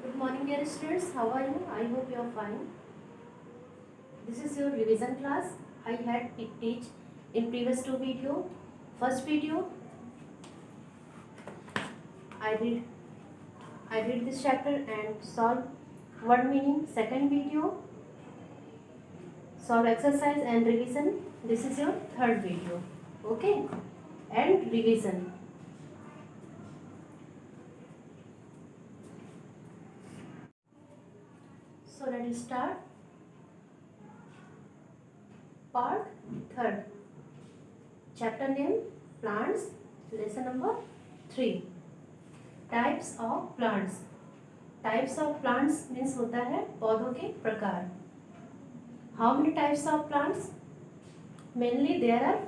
Good morning, dear students. How are you? I hope you are fine. This is your revision class. I had teach in previous two video. First video, I read this chapter and solve word meaning. Second video, solve exercise and revision. This is your third video. Okay, and revision. So let us start. Part third. Chapter name plants. Lesson number 3. Types of plants. Types of plants means होता है पौधों के प्रकार. How many types of plants? Mainly there are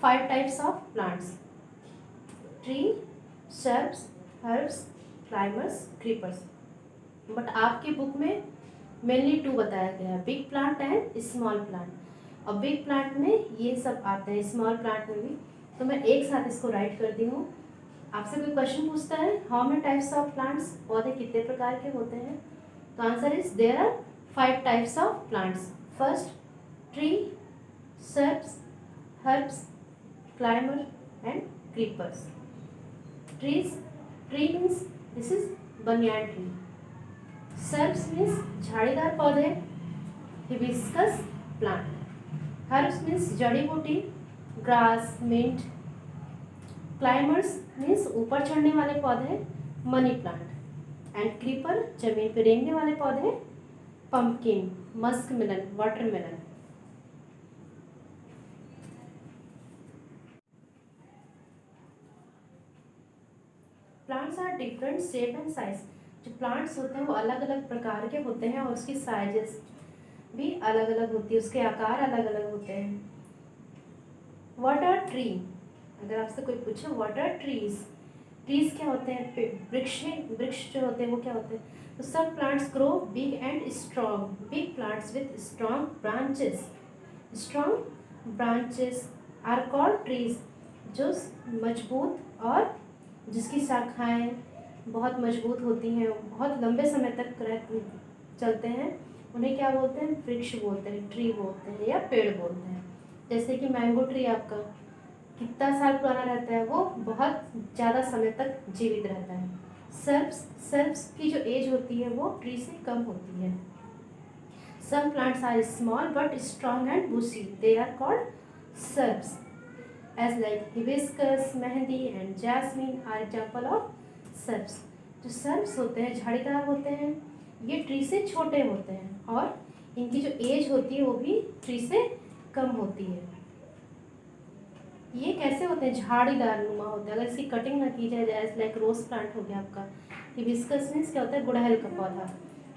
5 types of plants. Tree, shrubs, herbs, climbers, creepers. But आपकी book में mainly 2 बताया गया है, big plant and small plant. और बिग प्लांट में ये सब आते हैं, स्मॉल प्लांट में भी. तो मैं एक साथ इसको राइट कर दी हूँ. आपसे कोई क्वेश्चन पूछता है how many types of plants, पौधे कितने प्रकार के होते हैं, तो answer is there are 5 types of plants. First tree, shrubs, herbs, climber and creepers. Tree means this is banyan tree. Shrubs means झाड़ीदार पौधे, hibiscus plant. Herbs means जड़ी बूटी, grass, mint. Climbers means ऊपर चढ़ने वाले पौधे, मनी प्लांट. एंड क्रीपर जमीन पर रेंगने वाले पौधे, pumpkin, musk melon, watermelon. Plants are different shape and size. जो प्लांट्स होते हैं वो अलग अलग प्रकार के होते हैं और उसकी साइजेस भी अलग अलग होती है, उसके आकार अलग अलग होते हैं. What are tree? अगर आपसे कोई पूछे व्हाट आर ट्रीज, ट्रीज क्या होते हैं? वृक्ष जो होते हैं वो क्या होते हैं? तो सब plants grow big and strong. Big plants with strong branches. Strong branches are called trees. जो मजबूत और जिसकी शाखाएं बहुत मजबूत होती हैं, बहुत लंबे समय तक चलते हैं, उन्हें क्या बोलते हैं? वृक्ष बोलते हैं, ट्री बोलते हैं या पेड़ बोलते हैं. जैसे कि मैंगो ट्री आपका कितना साल पुराना रहता है? वो बहुत ज़्यादा समय तक जीवित रहता है. सर्ब्स की जो एज होती है वो ट्री से कम होती है. Some plants are small but strong and bushy. They are called shrubs. As like hibiscus, mehndi and jasmine are example of shrubs. जो shrubs होते हैं झाड़ीदार होते हैं, ये ट्री से छोटे होते हैं और इनकी जो एज होती है वो भी ट्री से कम होती है. ये कैसे होते हैं? झाड़ीदार नुमा होते हैं. अगर इसकी कटिंग ना की जाए, जैसे लाइक रोज प्लांट हो गया आपका, हिबिस्कस मीन्स क्या होता है? गुड़हल का पौधा.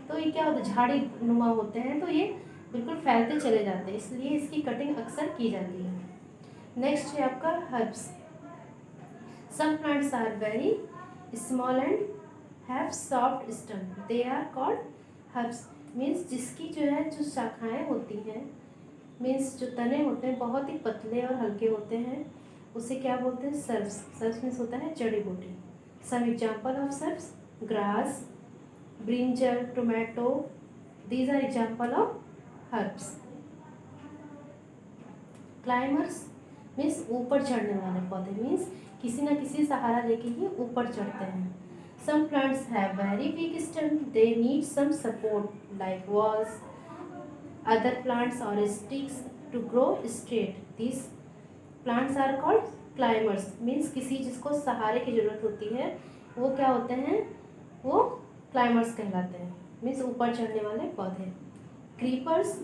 तो ये क्या होता है? झाड़ी नुमा होते हैं, तो ये बिल्कुल फैलते चले जाते हैं, इसलिए इसकी कटिंग अक्सर की जाती है. नेक्स्ट है आपका herbs. Some plants are very small and have soft stem. They are called herbs. Means जिसकी जो है जो शाखाएं होती हैं, मीन्स जो तने होते हैं बहुत ही पतले और हल्के होते हैं, उसे क्या बोलते हैं? सर्ब्स. सर्ब्स मीन्स होता है जड़ी बूटी. Some example of shrubs grass, brinjal, tomato. These are example of herbs. Climbers means ऊपर चढ़ने वाले पौधे. मीन्स किसी न किसी सहारा लेके ही ऊपर चढ़ते हैं. Some plants have very weak stem. They need some support like walls, other plants और sticks to grow straight. This plants are called climbers. Means किसी जिसको सहारे की जरूरत होती है वो क्या होते हैं? वो क्लाइमर्स कहलाते हैं. मीन्स ऊपर चढ़ने वाले पौधे. Creepers.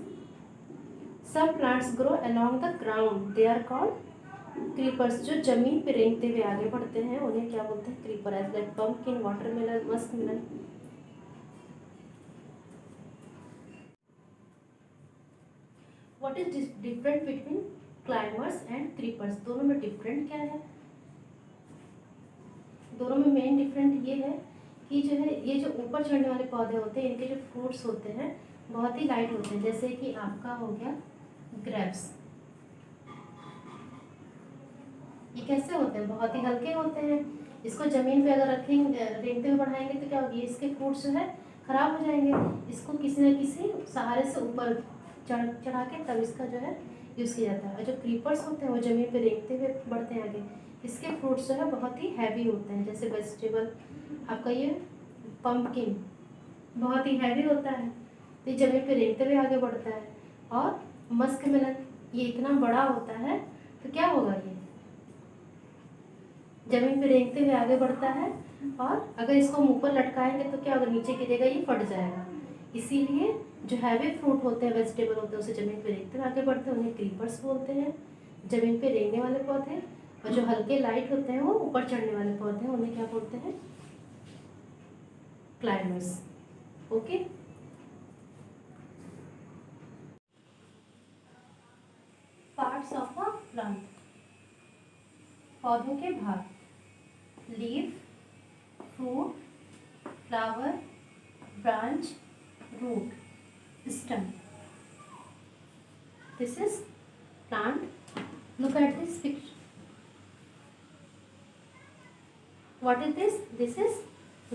Some plants grow along the ground. They are called creepers. जो जमीन पे रेंगते हुए आगे बढ़ते हैं उन्हें क्या बोलते हैं? Creeper. As like pumpkin, watermelon, musk melon. What is different between climbers and creepers? दोनों में डिफरेंट क्या है? दोनों में मेन डिफरेंट ये है कि जो है ये जो ऊपर चढ़ने वाले पौधे होते हैं इनके जो फ्रूट्स होते हैं बहुत ही लाइट होते हैं. जैसे कि आपका हो गया ग्रेप्स. ये कैसे होते हैं? बहुत ही हल्के होते हैं. इसको ज़मीन पे अगर रखेंगे, रेंगते हुए बढ़ाएंगे तो क्या होगी, इसके फ्रूट्स जो है ख़राब हो जाएंगे। इसको किसी न किसी सहारे से ऊपर चढ़ा के तब इसका जो है यूज़ किया जाता है। और जो क्रीपर्स होते हैं वो ज़मीन पे रेंगते हुए बढ़ते हैं आगे। इसके फ्रूट्स जो है बहुत ही हैवी होते हैं, जैसे वेजिटेबल आपका ये पम्पकिन बहुत ही हैवी होता है, तो ये ज़मीन पे रेंगते हुए आगे बढ़ता है। और मस्क मेलन ये इतना बड़ा होता है, तो क्या होगा, ये ज़मीन पे रेंगते हुए आगे बढ़ता है, और अगर इसको हम ऊपर लटकाएंगे तो क्या होगा, नीचे गिरेगा, ये फट जाएगा। इसीलिए जो हैवी फ्रूट होते हैं, वेजिटेबल होते हैं, उसे ज़मीन पे रेंगते हुए आगे बढ़ते हैं, उन्हें क्रीपर्स बोलते हैं, ज़मीन पे रेंगने वाले पौधे। और जो हल्के लाइट होते हैं वो ऊपर चढ़ने वाले पौधे हैं, उन्हें क्या बोलते हैं, climbers. Okay, parts of a plant, पौधों के भाग, leaf, fruit, flower, branch, root, stem. This is plant. Look at this picture. What is this? This is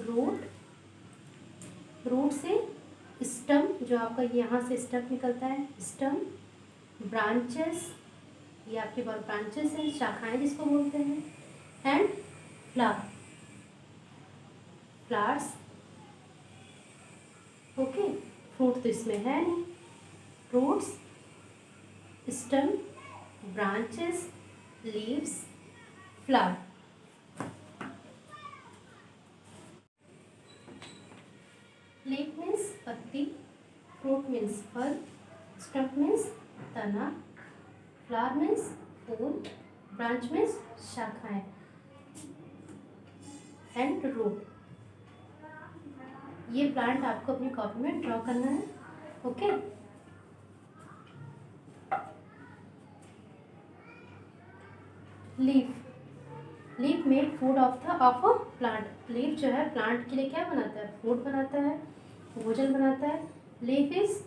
root. Root से स्टम, जो आपका यहाँ से स्टम निकलता है, स्टम, ब्रांचेस, ये आपके पास ब्रांचेस हैं, शाखाएं जिसको बोलते हैं, and flower, flowers. Okay, fruit तो इसमें है नहीं, fruits, stem, branches, leaves, flower. Leaf means पत्ती, फ्रूट मीन्स फल, स्टेम मीन्स तना, फ्लावर मीन्स फूल, ब्रांच मीन्स शाखाएं, एंड रूट। ये प्लांट आपको अपनी कॉपी में ड्रॉ करना है। Okay, leaf, leaf made food of a plant. Leaf जो है प्लांट के लिए क्या बनाता है, फूड बनाता है, भोजन बनाता है। Leaf is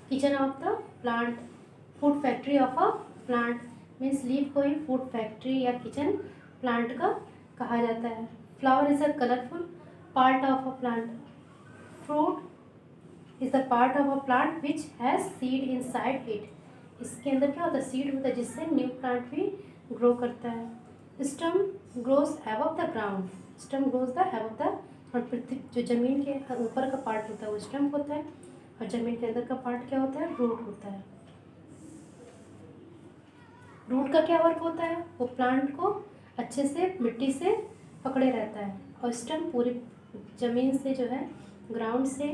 kitchen of the plant, food factory of a plant. Means leaf को ही फूड फैक्ट्री या किचन प्लांट का कहा जाता है। Flower is a colourful part of a plant. Fruit is the part of a plant which has seed inside it. इसके अंदर क्या होता है, सीड होता है, जिससे न्यू प्लांट भी ग्रो करता है। Stem grows above the ground. Stem grows the above the, और पृथ्वी जो जमीन के ऊपर का पार्ट होता है वो स्टम होता है, और जमीन के अंदर का पार्ट क्या होता है, रूट होता है। रूट का क्या वर्क होता है, वो प्लांट को अच्छे से मिट्टी से पकड़े रहता है, और स्टम पूरी ज़मीन से जो है, ग्राउंड से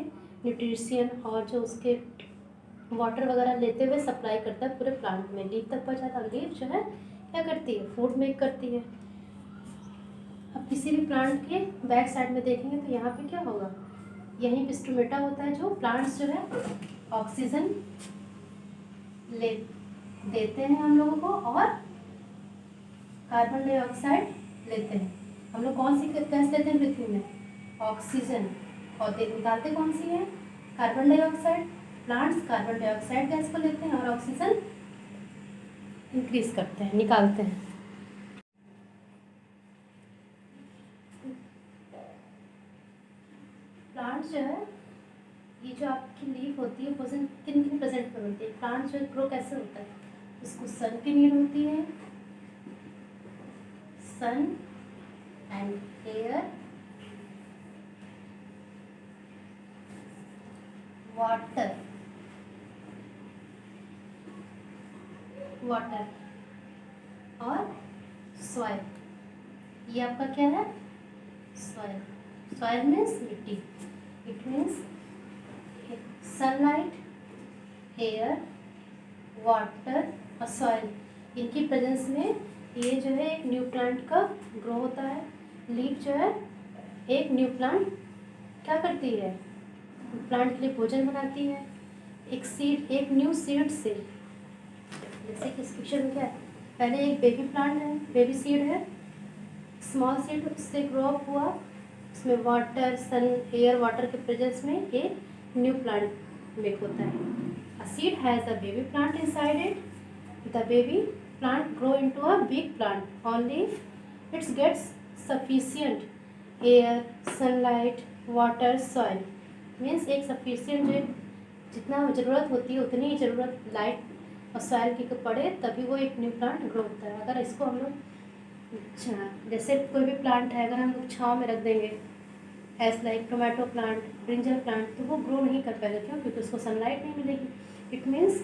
न्यूट्रिशन और जो उसके वाटर वगैरह लेते हुए सप्लाई करता है पूरे प्लांट में, लीफ तक पहुँचाता है। लीफ जो है क्या करती है, फूड मेक करती है। अब किसी भी प्लांट के बैक साइड में देखेंगे तो यहाँ पे क्या होगा, यहीं पे स्टोमेटा होता है, जो प्लांट्स जो है ऑक्सीजन ले देते हैं हम लोगों को, और कार्बन डाइऑक्साइड लेते हैं। हम लोग कौन सी गैस लेते हैं पृथ्वी में, ऑक्सीजन, और निकालते कौन सी है, carbon dioxide. Plants carbon dioxide gas को लेते हैं और ऑक्सीजन इंक्रीज करते हैं, निकालते हैं। प्लांट्स जो है, ये जो आपकी लीफ होती है पोजिशन किन किन प्रेजेंट पर होती है। प्लांट जो ग्रो कैसे होता है, इसको सन की नीड होती है, सन एंड एयर, वाटर, वाटर और सॉइल। ये आपका क्या है, सॉइल। सॉइल मीन्स मिट्टी, it means sunlight, air, water और सॉइल, इनकी प्रेजेंस में ये जो है एक न्यू प्लांट का ग्रो होता है। लीफ जो है एक न्यू प्लांट क्या करती है, प्लांट के लिए भोजन बनाती है। एक सीड, एक न्यू सीड से, जैसे कि इस पिक्चर में क्या है, पहले एक बेबी प्लांट है, बेबी सीड है, स्मॉल सीड, उससे ग्रो अप हुआ, उसमें वाटर, सन, एयर, वाटर के प्रेजेंस में एक न्यू प्लांट मेक होता है। A seed has a baby plant inside it, the baby plant grow into a big plant only its gets sufficient air, sunlight, water, soil. Means एक sufficient जो जितना ज़रूरत होती है उतनी ही ज़रूरत लाइट और सॉइल की पड़े तभी वो एक न्यू प्लांट ग्रो होता है। अगर इसको हम लोग जैसे कोई भी प्लांट है अगर हम लोग छाँव में रख देंगे as like tomato plant, brinjal plant, तो वो ग्रो नहीं कर पाएगा। क्यों? क्योंकि उसको सनलाइट नहीं मिलेगी। It means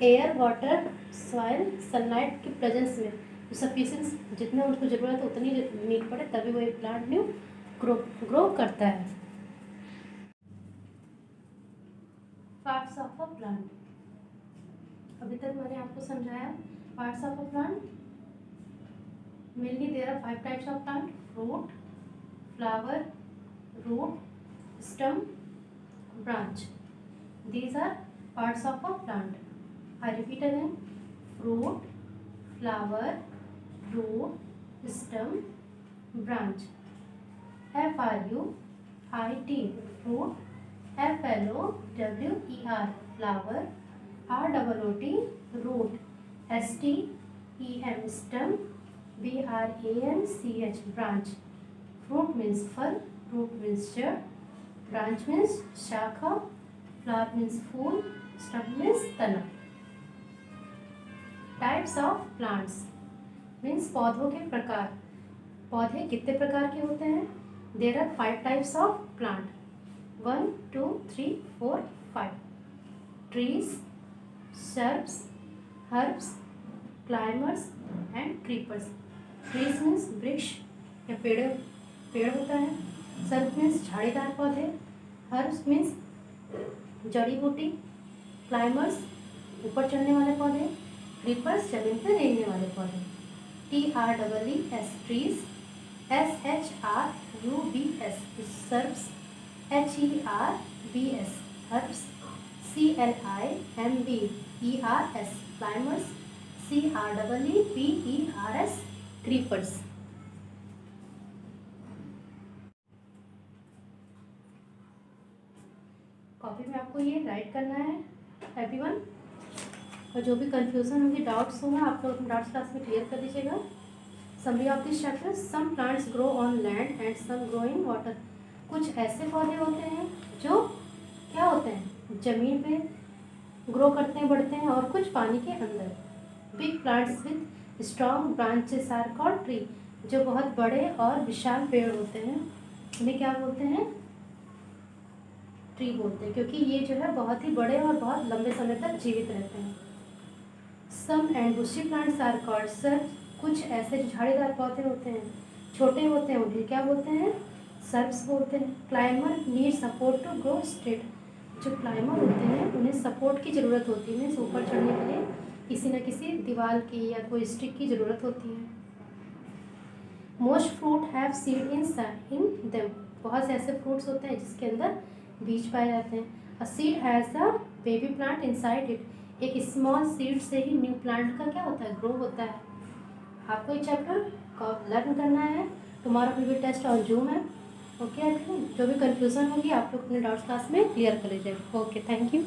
air, water, soil, sunlight की प्रेजेंस में सफिशिएंस जितना उसको ज़रूरत है उतनी नीड पड़े तभी वो एक प्लांट न्यू ग्रो करता है। Parts of a plant. अभी तक मैंने आपको समझाया parts of a plant. Mainly there are 5 types of plant: fruit, flower, root, stem, branch. These are parts of a plant. I repeat again: fruit, flower, root, stem, branch. F-R-U-I-T fruit, F-L-O-W-E-R flower, R-O-O-T root, S-T-E-M stem, B-R-A-N-C-H branch. Fruit means फल, root means जड़, branch means शाखा, flower means फूल, stem means तना। Types of plants means पौधों के प्रकार। पौधे कितने प्रकार के होते हैं? There are 5 types of plant. 1, 2, 3, 4, 5. Trees, shrubs, herbs, climbers and creepers. Trees means वृक्ष या पेड़ होता है। सर्ब मीन्स झाड़ीदार पौधे, हर्ब्स मीन्स जड़ी बूटी, क्लाइमर्स ऊपर चढ़ने वाले पौधे, क्रीपर्स जमीन पर रेंगने वाले पौधे। TREES trees, SHRUBS shrubs, HERBS herbs, CLIMBERS climbers, CREEPERS creepers. Copy में आपको ये राइट करना है एवरीवन, और जो भी कंफ्यूजन होगी, डाउट्स होगा, आप लोग अपने डाउट्स क्लास में क्लियर कर दीजिएगा। Summary of this chapter: some plants grow on land and some grow in water. कुछ ऐसे पौधे होते हैं जो क्या होते हैं, ज़मीन पे ग्रो करते हैं, बढ़ते हैं, और कुछ पानी के अंदर। Big plants with strong branches are called tree. जो बहुत बड़े और विशाल पेड़ होते हैं उन्हें क्या बोलते हैं? ट्री बोलते हैं, क्योंकि ये जो है बहुत ही बड़े और बहुत लंबे समय तक जीवित रहते हैं। Some and bushy plants are called shrubs. कुछ ऐसे जो झाड़ीदार पौधे होते हैं, छोटे होते हैं, उन्हें क्या बोलते हैं? सर्ब्स बोलते हैं। Climber need support to grow straight. जो क्लाइमर होते हैं उन्हें सपोर्ट की ज़रूरत होती है, ऊपर चढ़ने के लिए किसी न किसी दीवार की या कोई स्टिक की ज़रूरत होती है। Most fruit have seed in them. बहुत से ऐसे फ्रूट्स होते हैं जिसके अंदर बीज पाए जाते हैं। अ seed has a baby plant inside it. एक स्मॉल सीड से ही न्यू प्लांट का क्या होता है? ग्रो होता है। आपको ये चैप्टर को लर्न करना है। Tomorrow will be test on Zoom है। ओके, जो भी कंफ्यूजन होगी आप लोग अपने डाउट्स क्लास में क्लियर कर लीजिएगा। Okay, thank you.